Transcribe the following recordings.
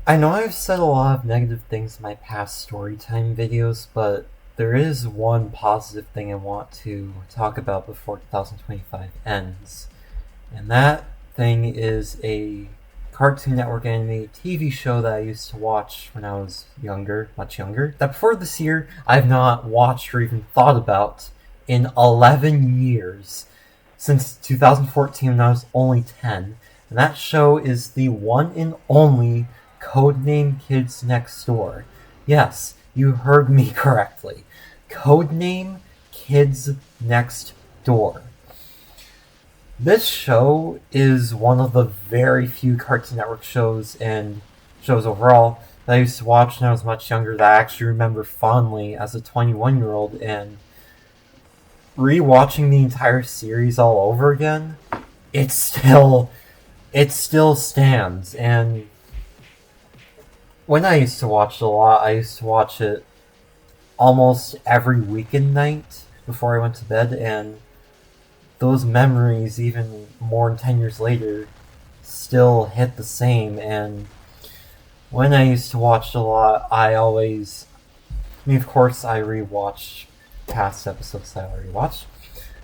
I know I've said a lot of negative things in my past storytime videos, but there is one positive thing I want to talk about before 2025 ends. And that thing is a Cartoon Network animated TV show that I used to watch when I was younger, much younger, that before this year I've not watched or even thought about in 11 years, since 2014 when I was only 10. And that show is the one and only Codename Kids Next Door. Yes, you heard me correctly. Codename Kids Next Door. This show is one of the very few Cartoon Network shows and shows overall that I used to watch when I was much younger that I actually remember fondly as a 21-year-old, and rewatching the entire series all over again, it still stands. And when I used to watch it a lot, I used to watch it almost every weekend night before I went to bed, and those memories, even more than 10 years later, still hit the same. And when I used to watch it a lot, of course, I rewatched past episodes that I already watched,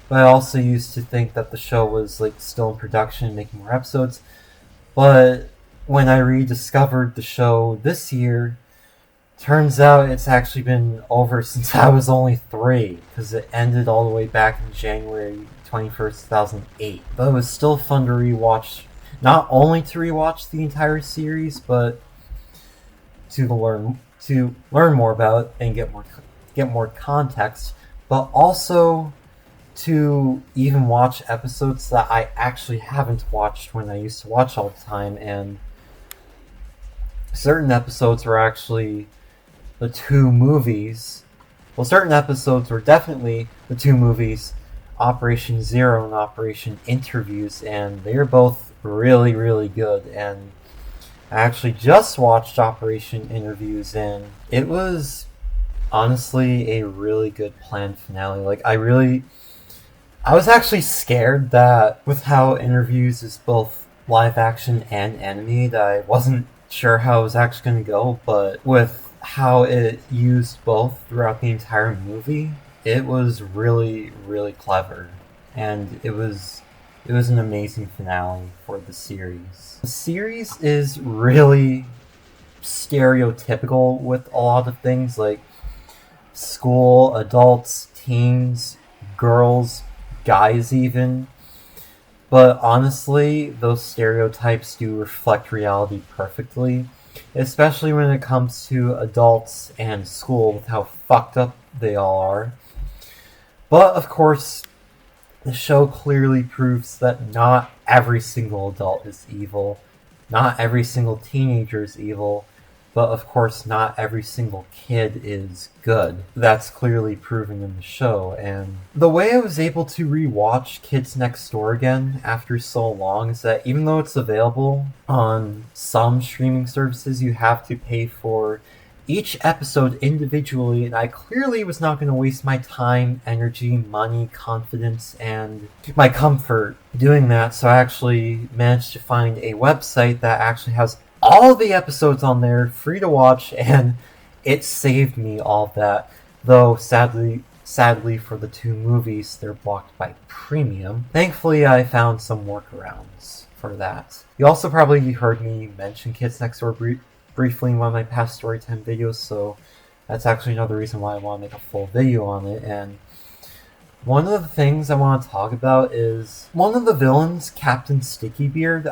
but I also used to think that the show was still in production, making more episodes. But when I rediscovered the show this year, turns out it's actually been over since I was only 3, because it ended all the way back in January 21st, 2008. But it was still fun to rewatch, not only to rewatch the entire series, but to learn more about it and get more context, but also to even watch episodes that I actually haven't watched when I used to watch all the time. And certain episodes were actually the two movies. Well, certain episodes were definitely the two movies, Operation Zero and Operation Interviews, and they were both really, really good. And I actually just watched Operation Interviews, and it was honestly a really good planned finale. I was actually scared that with how Interviews is both live action and animated, I wasn't sure how it was actually going to go, but with how it used both throughout the entire movie, it was really, really clever. And it was an amazing finale for the series. The series is really stereotypical with a lot of things, like school, adults, teens, girls, guys even. But honestly, those stereotypes do reflect reality perfectly, especially when it comes to adults and school with how fucked up they all are. But of course, the show clearly proves that not every single adult is evil, not every single teenager is evil, but of course not every single kid is good. That's clearly proven in the show. And the way I was able to rewatch Kids Next Door again after so long is that even though it's available on some streaming services, you have to pay for each episode individually, and I clearly was not going to waste my time, energy, money, confidence, and my comfort doing that, so I actually managed to find a website that actually has all the episodes on there, free to watch, and it saved me all of that. Though sadly for the two movies, they're blocked by premium. Thankfully, I found some workarounds for that. You also probably heard me mention Kids Next Door briefly in one of my past storytime videos, so that's actually another reason why I want to make a full video on it. And one of the things I want to talk about is one of the villains, Captain Stickybeard.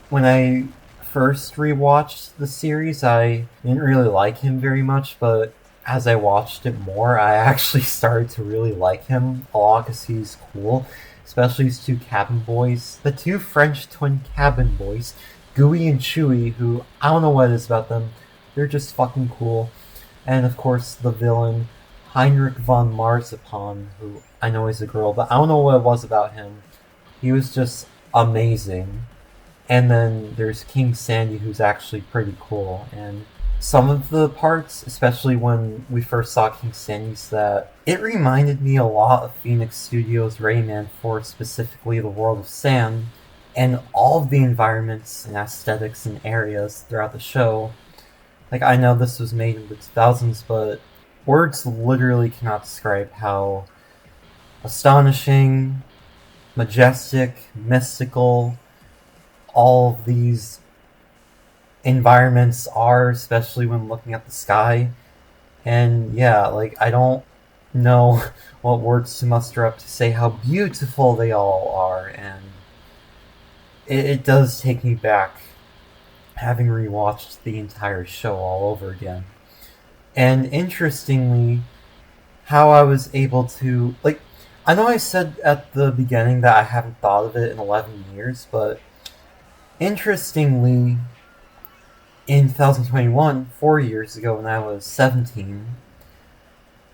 When I first rewatched the series, I didn't really like him very much, but as I watched it more, I actually started to really like him a lot because he's cool, especially his two cabin boys. The two French twin cabin boys, Gooey and Chewy, who I don't know what it is about them, they're just fucking cool. And of course the villain, Heinrich von Marzipan, who I know is a girl, but I don't know what it was about him. He was just amazing. And then there's King Sandy, who's actually pretty cool. And some of the parts, especially when we first saw King Sandy's, that it reminded me a lot of Phoenix Studios' Rayman 4, specifically the World of Sand, and all of the environments and aesthetics and areas throughout the show. Like, I know this was made in the 2000s, but words literally cannot describe how astonishing, majestic, mystical all of these environments are, especially when looking at the sky. And yeah, like, I don't know what words to muster up to say how beautiful they all are, and it does take me back, having rewatched the entire show all over again. And interestingly, how I was able to, like, I know I said at the beginning that I haven't thought of it in 11 years, but interestingly, in 2021, 4 years ago when I was 17,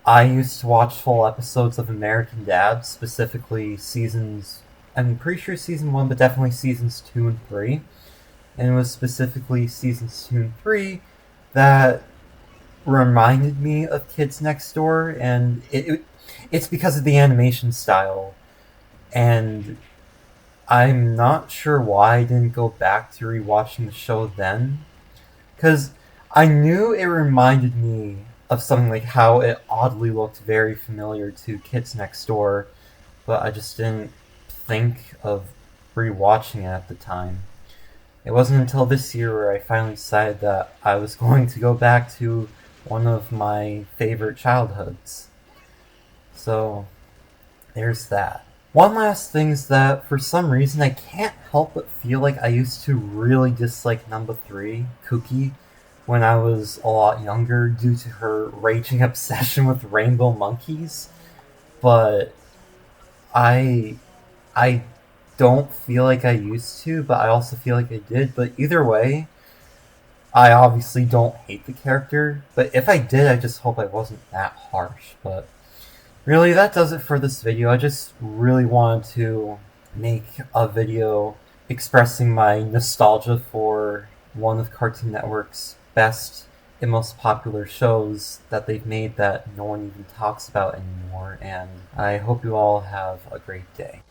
I used to watch full episodes of American Dad, specifically seasons, I'm pretty sure season 1, but definitely seasons 2 and 3. And it was specifically seasons 2 and 3 that reminded me of Kids Next Door, and it's because of the animation style. And I'm not sure why I didn't go back to rewatching the show then, because I knew it reminded me of something, like how it oddly looked very familiar to Kids Next Door, but I just didn't think of rewatching it at the time. It wasn't until this year where I finally decided that I was going to go back to one of my favorite childhoods. So, there's that. One last thing is that for some reason I can't help but feel like I used to really dislike number 3, Cookie, when I was a lot younger due to her raging obsession with rainbow monkeys. But I don't feel like I used to, but I also feel like I did. But either way, I obviously don't hate the character. But if I did, I just hope I wasn't that harsh. But really, that does it for this video. I just really wanted to make a video expressing my nostalgia for one of Cartoon Network's best and most popular shows that they've made that no one even talks about anymore. And I hope you all have a great day.